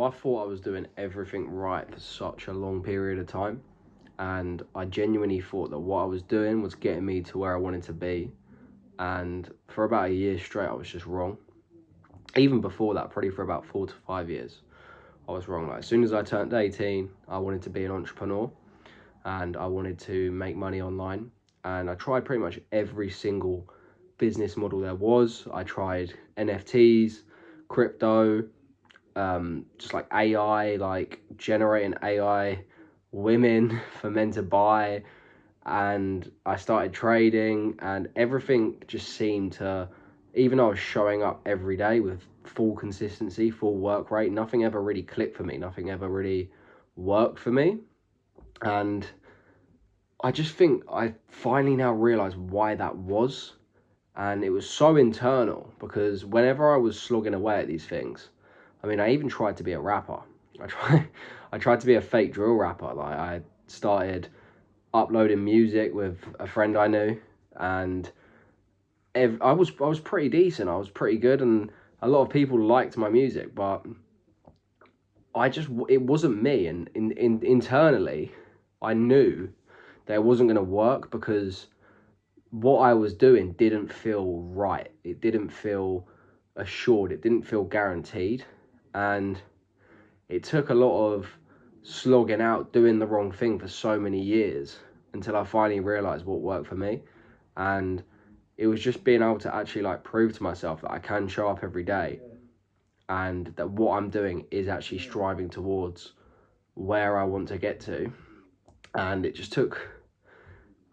I thought I was doing everything right for such a long period of time, and I genuinely thought that what I was doing was getting me to where I wanted to be. And for about a year straight, I was just wrong. Even before that, probably for about 4 to 5 years, I was wrong. Like, as soon as I turned 18, I wanted to be an entrepreneur and I wanted to make money online. And I tried pretty much every single business model there was. I tried NFTs, crypto, just like AI, like generating AI women for men to buy. And I started trading, and everything just seemed to, even though I was showing up every day with full consistency, full work rate, nothing ever really clicked for me. Nothing ever really worked for me. And I just think I finally now realize why that was. And it was so internal because whenever I was slogging away at these things, I mean, I even tried to be a rapper. I tried, I tried to be a fake drill rapper. Like, I started uploading music with a friend I knew, and I was pretty decent. I was pretty good, and a lot of people liked my music, but it wasn't me. And internally, I knew that it wasn't going to work because what I was doing didn't feel right. It didn't feel assured. It didn't feel guaranteed. And it took a lot of slogging out, doing the wrong thing for so many years until I finally realized what worked for me. And it was just being able to actually like prove to myself that I can show up every day and that what I'm doing is actually striving towards where I want to get to. And it just took,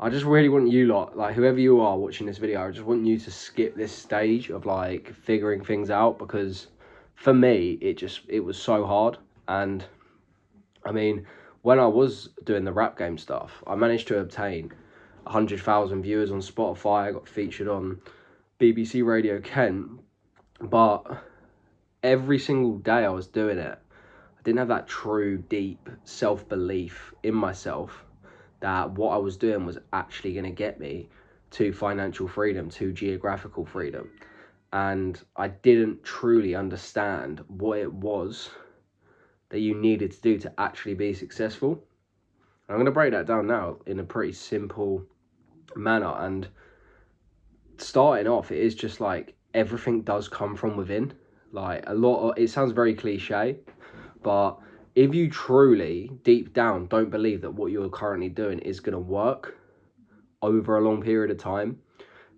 I just really want you lot, like whoever you are watching this video, I just want you to skip this stage of like figuring things out, because for me, it was so hard. And I mean, when I was doing the rap game stuff, I managed to obtain 100,000 viewers on Spotify. I got featured on BBC Radio Kent, but every single day I was doing it, I didn't have that true, deep self-belief in myself that what I was doing was actually going to get me to financial freedom, to geographical freedom. And I didn't truly understand what it was that you needed to do to actually be successful. And I'm going to break that down now in a pretty simple manner. And starting off, it is just like everything does come from within. Like it sounds very cliche, but if you truly, deep down, don't believe that what you're currently doing is going to work over a long period of time,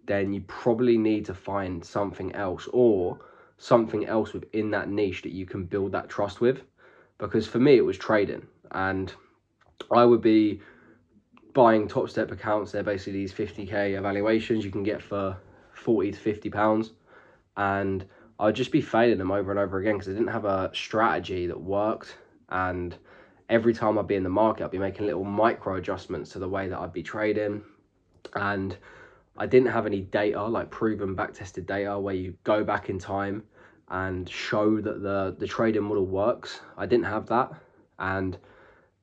then you probably need to find something else, or something else within that niche that you can build that trust with. Because for me, it was trading, and I would be buying Top Step accounts. They're basically these 50k evaluations you can get for 40 to 50 pounds, and I'd just be failing them over and over again because I didn't have a strategy that worked. And every time I'd be in the market, I'd be making little micro adjustments to the way that I'd be trading. And I didn't have any data, like proven back-tested data, where you go back in time and show that the trading model works. I didn't have that. And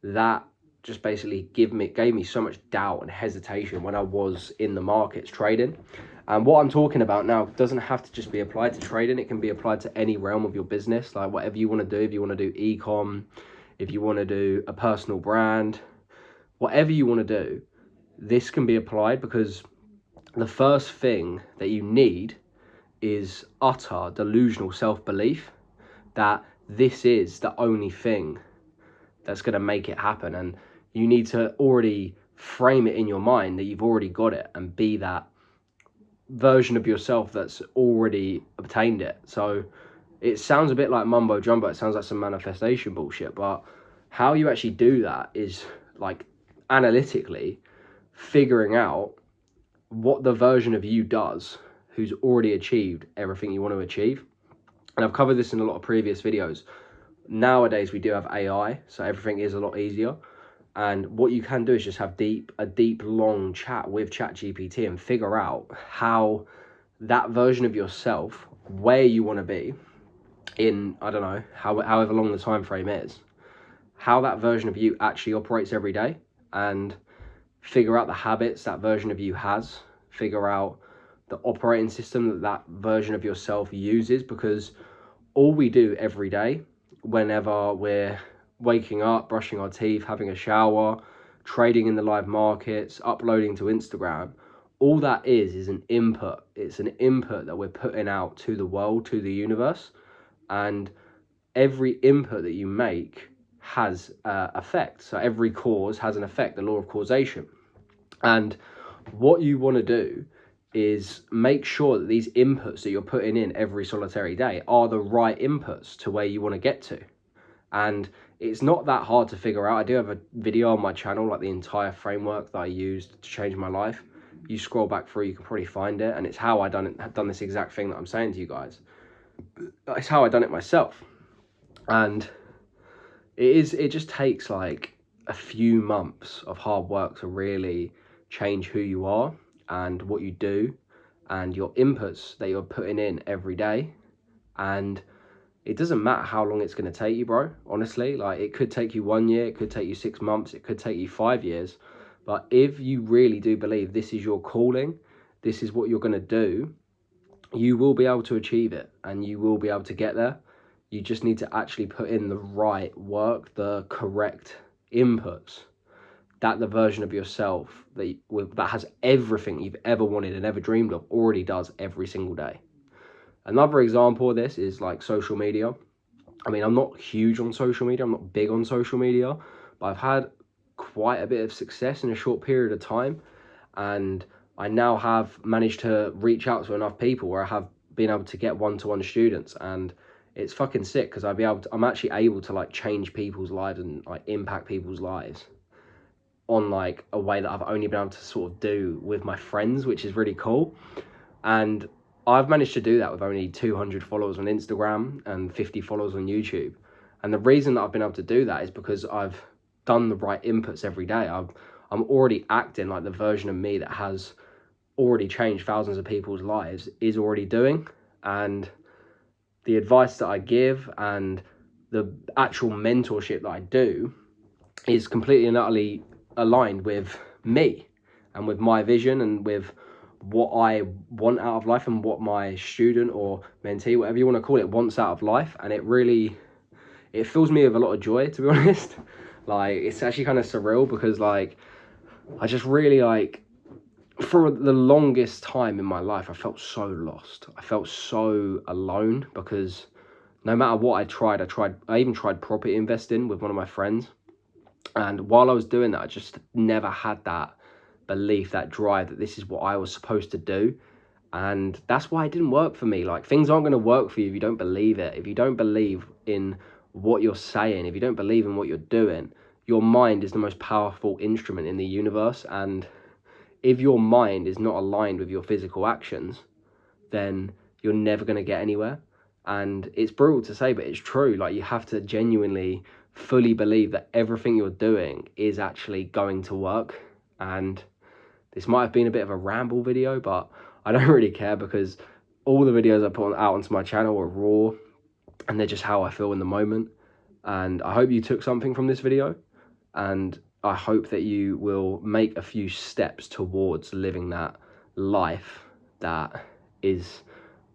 that just basically gave me so much doubt and hesitation when I was in the markets trading. And what I'm talking about now doesn't have to just be applied to trading. It can be applied to any realm of your business, like whatever you want to do. If you want to do e-com, if you want to do a personal brand, whatever you want to do, this can be applied, because the first thing that you need is utter delusional self-belief that this is the only thing that's going to make it happen. And you need to already frame it in your mind that you've already got it and be that version of yourself that's already obtained it. So it sounds a bit like mumbo jumbo. It sounds like some manifestation bullshit, but how you actually do that is like analytically figuring out what the version of you does who's already achieved everything you want to achieve. And I've covered this in a lot of previous videos. Nowadays we do have AI, so everything is a lot easier. And what you can do is just have a deep, long chat with ChatGPT and figure out how that version of yourself, where you want to be in, I don't know, however long the time frame is, how that version of you actually operates every day, and figure out the habits that version of you has, figure out the operating system that version of yourself uses. Because all we do every day whenever we're waking up, brushing our teeth, having a shower, trading in the live markets, uploading to Instagram, all that is an input. It's an input that we're putting out to the world, to the universe. And every input that you make has effect. So every cause has an effect, the law of causation. And what you want to do is make sure that these inputs that you're putting in every solitary day are the right inputs to where you want to get to. And it's not that hard to figure out. I do have a video on my channel, like the entire framework that I used to change my life. You scroll back through, you can probably find it, and it's how I done this exact thing that I'm saying to you guys. It's how I done it myself. And it just takes like a few months of hard work to really change who you are and what you do and your inputs that you're putting in every day. And it doesn't matter how long it's going to take you, bro. Honestly, like, it could take you 1 year, it could take you 6 months, it could take you 5 years. But if you really do believe this is your calling, this is what you're going to do, you will be able to achieve it and you will be able to get there. You just need to actually put in the right work, the correct inputs, that the version of yourself that has everything you've ever wanted and ever dreamed of already does every single day. Another example of this is like social media. I mean, I'm not huge on social media, I'm not big on social media, but I've had quite a bit of success in a short period of time, and I now have managed to reach out to enough people where I have been able to get one-to-one students, and it's fucking sick because I'm actually able to like change people's lives and like impact people's lives on like a way that I've only been able to sort of do with my friends, which is really cool. And I've managed to do that with only 200 followers on Instagram and 50 followers on YouTube. And the reason that I've been able to do that is because I've done the right inputs every day. I'm already acting like the version of me that has already changed thousands of people's lives is already doing. And the advice that I give and the actual mentorship that I do is completely and utterly aligned with me and with my vision and with what I want out of life and what my student or mentee, whatever you want to call it, wants out of life. And it fills me with a lot of joy, to be honest. Like, it's actually kind of surreal because like I just really like, for the longest time in my life, I felt so lost. I felt so alone because no matter what I even tried property investing with one of my friends. And while I was doing that, I just never had that belief, that drive that this is what I was supposed to do. And that's why it didn't work for me. Like, things aren't going to work for you if you don't believe it. If you don't believe in what you're saying, if you don't believe in what you're doing, your mind is the most powerful instrument in the universe. And if your mind is not aligned with your physical actions, then you're never going to get anywhere. And it's brutal to say, but it's true. Like, you have to genuinely fully believe that everything you're doing is actually going to work. And this might have been a bit of a ramble video, but I don't really care because all the videos I put out onto my channel are raw and they're just how I feel in the moment. And I hope you took something from this video, and I hope that you will make a few steps towards living that life that is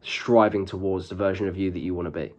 striving towards the version of you that you want to be.